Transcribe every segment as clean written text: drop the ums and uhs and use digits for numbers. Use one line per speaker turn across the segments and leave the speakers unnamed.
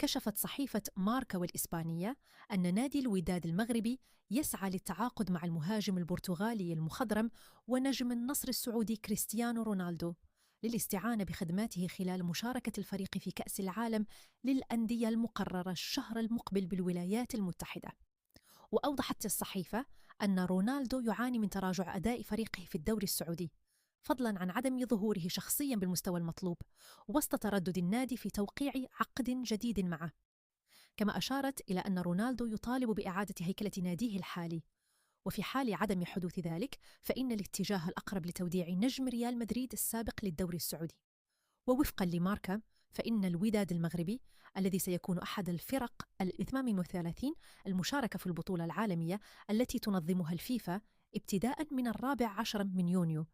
كشفت صحيفة ماركا والإسبانية أن نادي الوداد المغربي يسعى للتعاقد مع المهاجم البرتغالي المخضرم ونجم النصر السعودي كريستيانو رونالدو للاستعانة بخدماته خلال مشاركة الفريق في كأس العالم للأندية المقررة الشهر المقبل بالولايات المتحدة. وأوضحت الصحيفة أن رونالدو يعاني من تراجع أداء فريقه في الدوري السعودي، فضلاً عن عدم ظهوره شخصياً بالمستوى المطلوب، وسط تردد النادي في توقيع عقد جديد معه. كما أشارت إلى أن رونالدو يطالب بإعادة هيكلة ناديه الحالي، وفي حال عدم حدوث ذلك فإن الاتجاه الأقرب لتوديع نجم ريال مدريد السابق للدوري السعودي. ووفقاً لماركا فإن الوداد المغربي الذي سيكون أحد الفرق ال38 المشاركة في البطولة العالمية التي تنظمها الفيفا ابتداء من 14 من يونيو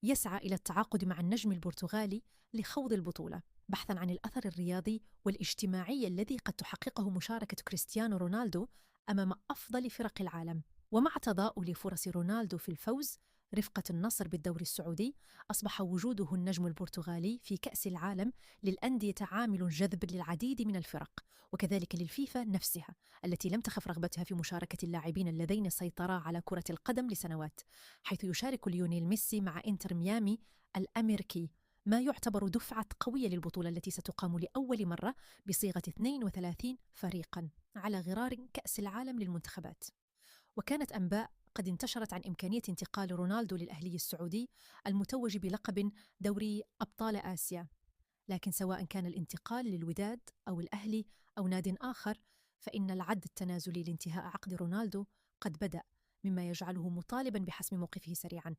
يسعى إلى التعاقد مع النجم البرتغالي لخوض البطولة، بحثاً عن الأثر الرياضي والاجتماعي الذي قد تحققه مشاركة كريستيانو رونالدو أمام أفضل فرق العالم. ومع تضاؤل فرص رونالدو في الفوز رفقة النصر بالدوري السعودي، أصبح وجوده النجم البرتغالي في كأس العالم للأندية عامل جذب للعديد من الفرق، وكذلك للفيفا نفسها التي لم تخف رغبتها في مشاركة اللاعبين اللذين سيطرا على كرة القدم لسنوات، حيث يشارك ليونيل ميسي مع إنتر ميامي الأمريكي، ما يعتبر دفعة قوية للبطولة التي ستقام لأول مرة بصيغة 32 فريقا على غرار كأس العالم للمنتخبات. وكانت أنباء قد انتشرت عن إمكانية انتقال رونالدو للأهلي السعودي المتوج بلقب دوري أبطال آسيا، لكن سواء كان الانتقال للوداد أو الأهلي أو ناد آخر فإن العد التنازلي لانتهاء عقد رونالدو قد بدأ، مما يجعله مطالبا بحسم موقفه سريعا.